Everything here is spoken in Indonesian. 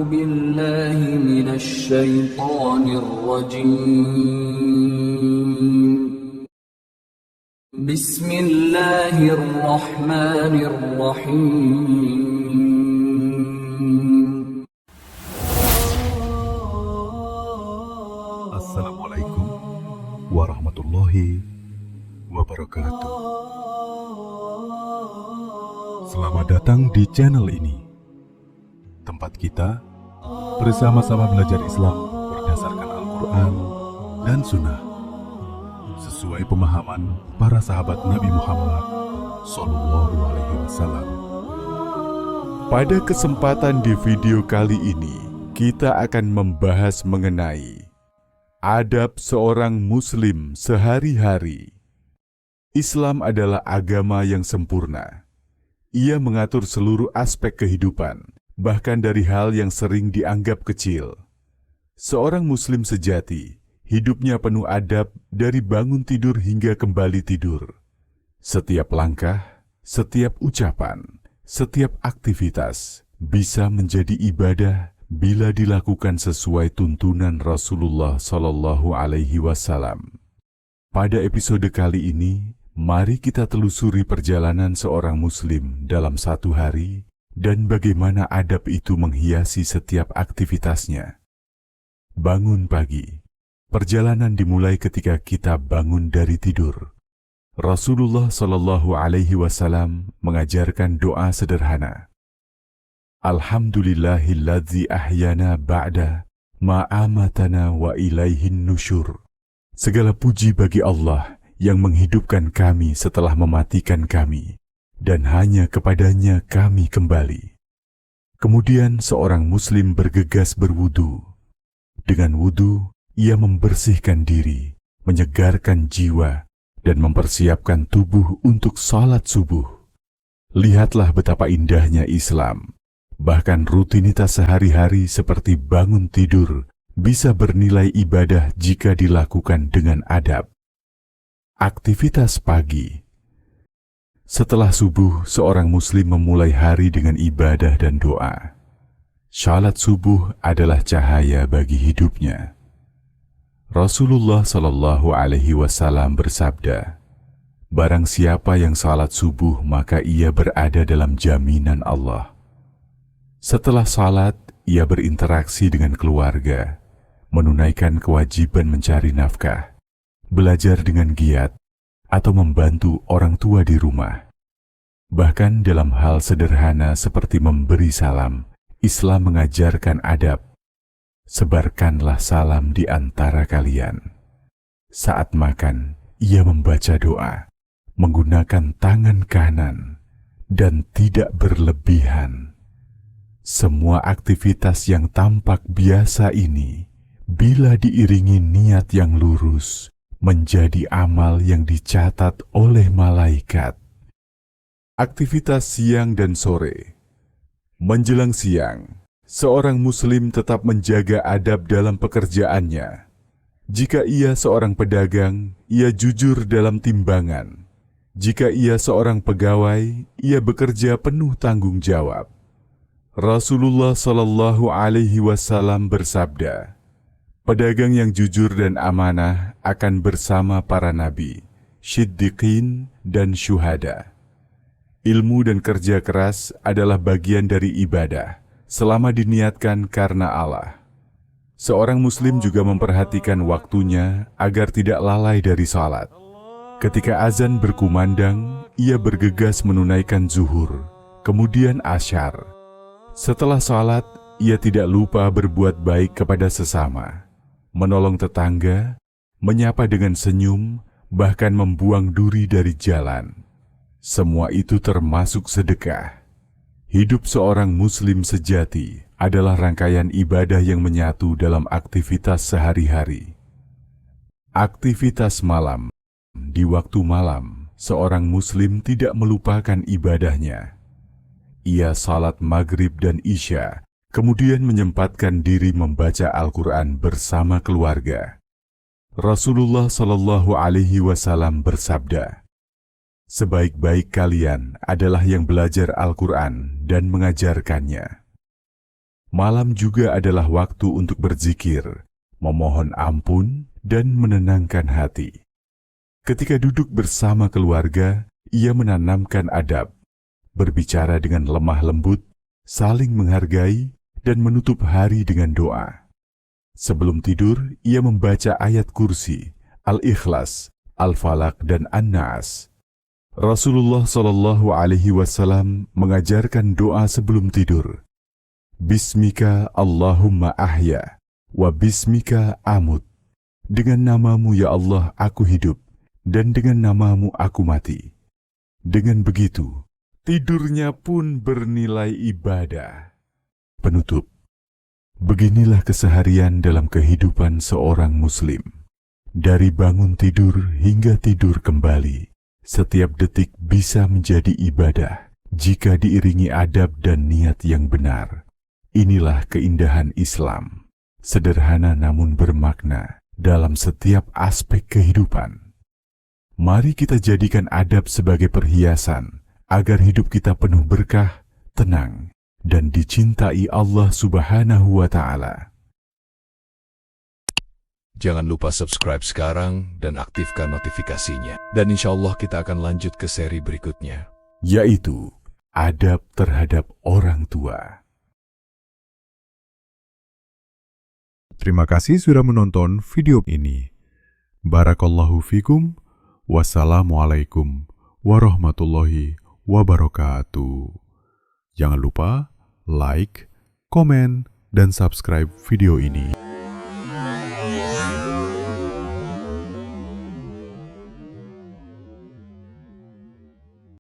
بالله من الشيطان الرجيم بسم الله الرحمن الرحيم Assalamualaikum warahmatullahi wabarakatuh. Selamat datang di channel ini, tempat kita bersama-sama belajar Islam berdasarkan Al-Quran dan Sunnah, sesuai pemahaman para sahabat Nabi Muhammad SAW. Pada kesempatan di video kali ini, kita akan membahas mengenai adab seorang Muslim sehari-hari. Islam adalah agama yang sempurna. Ia mengatur seluruh aspek kehidupan, bahkan dari hal yang sering dianggap kecil. Seorang Muslim sejati, hidupnya penuh adab dari bangun tidur hingga kembali tidur. Setiap langkah, setiap ucapan, setiap aktivitas bisa menjadi ibadah bila dilakukan sesuai tuntunan Rasulullah Shallallahu Alaihi Wasallam. Pada episode kali ini, mari kita telusuri perjalanan seorang Muslim dalam satu hari dan bagaimana adab itu menghiasi setiap aktivitasnya. Bangun pagi. Perjalanan dimulai ketika kita bangun dari tidur. Rasulullah Shallallahu Alaihi Wasallam mengajarkan doa sederhana. Alhamdulillahilladzi ahyana ba'da ma'amatana wa ilaihin nusyur. Segala puji bagi Allah yang menghidupkan kami setelah mematikan kami, dan hanya kepadanya kami kembali. Kemudian seorang Muslim bergegas berwudu. Dengan wudu, ia membersihkan diri, menyegarkan jiwa, dan mempersiapkan tubuh untuk salat subuh. Lihatlah betapa indahnya Islam. Bahkan rutinitas sehari-hari seperti bangun tidur bisa bernilai ibadah jika dilakukan dengan adab. Aktivitas pagi. Setelah subuh, seorang Muslim memulai hari dengan ibadah dan doa. Salat subuh adalah cahaya bagi hidupnya. Rasulullah Shallallahu Alaihi Wasallam bersabda, "Barang siapa yang salat subuh, maka ia berada dalam jaminan Allah." Setelah salat, ia berinteraksi dengan keluarga, menunaikan kewajiban mencari nafkah, belajar dengan giat, atau membantu orang tua di rumah. Bahkan dalam hal sederhana seperti memberi salam, Islam mengajarkan adab. Sebarkanlah salam di antara kalian. Saat makan, ia membaca doa, menggunakan tangan kanan, dan tidak berlebihan. Semua aktivitas yang tampak biasa ini, bila diiringi niat yang lurus, menjadi amal yang dicatat oleh malaikat. Aktivitas siang dan sore. Menjelang siang, seorang Muslim tetap menjaga adab dalam pekerjaannya. Jika ia seorang pedagang, ia jujur dalam timbangan. Jika ia seorang pegawai, ia bekerja penuh tanggung jawab. Rasulullah Shallallahu Alaihi Wasallam bersabda, pedagang yang jujur dan amanah akan bersama para nabi, syiddiqin, dan syuhada. Ilmu dan kerja keras adalah bagian dari ibadah, selama diniatkan karena Allah. Seorang Muslim juga memperhatikan waktunya agar tidak lalai dari salat. Ketika azan berkumandang, ia bergegas menunaikan zuhur, kemudian asyar. Setelah salat, ia tidak lupa berbuat baik kepada sesama, menolong tetangga, menyapa dengan senyum, bahkan membuang duri dari jalan. Semua itu termasuk sedekah. Hidup seorang Muslim sejati adalah rangkaian ibadah yang menyatu dalam aktivitas sehari-hari. Aktivitas malam. Di waktu malam, seorang Muslim tidak melupakan ibadahnya. Ia salat maghrib dan isya, kemudian menyempatkan diri membaca Al-Quran bersama keluarga. Rasulullah Shallallahu Alaihi Wasallam bersabda, sebaik-baik kalian adalah yang belajar Al-Quran dan mengajarkannya. Malam juga adalah waktu untuk berzikir, memohon ampun, dan menenangkan hati. Ketika duduk bersama keluarga, ia menanamkan adab, berbicara dengan lemah lembut, saling menghargai, dan menutup hari dengan doa. Sebelum tidur, ia membaca ayat kursi, Al-Ikhlas, Al-Falaq, dan An-Nas. Rasulullah SAW mengajarkan doa sebelum tidur. Bismika Allahumma ahya, wa bismika amut. Dengan namamu ya Allah aku hidup, dan dengan namamu aku mati. Dengan begitu, tidurnya pun bernilai ibadah. Penutup. Beginilah keseharian dalam kehidupan seorang muslim. Dari bangun tidur hingga tidur kembali, setiap detik bisa menjadi ibadah jika diiringi adab dan niat yang benar. Inilah keindahan Islam, sederhana namun bermakna dalam setiap aspek kehidupan. Mari kita jadikan adab sebagai perhiasan agar hidup kita penuh berkah, tenang, dan dicintai Allah Subhanahu wa Ta'ala. Jangan lupa subscribe sekarang dan aktifkan notifikasinya. Dan insya Allah kita akan lanjut ke seri berikutnya, yaitu adab terhadap orang tua. Terima kasih sudah menonton video ini. Barakallahu fikum. Wassalamualaikum warahmatullahi wabarakatuh. Jangan lupa like, komen, dan subscribe video ini.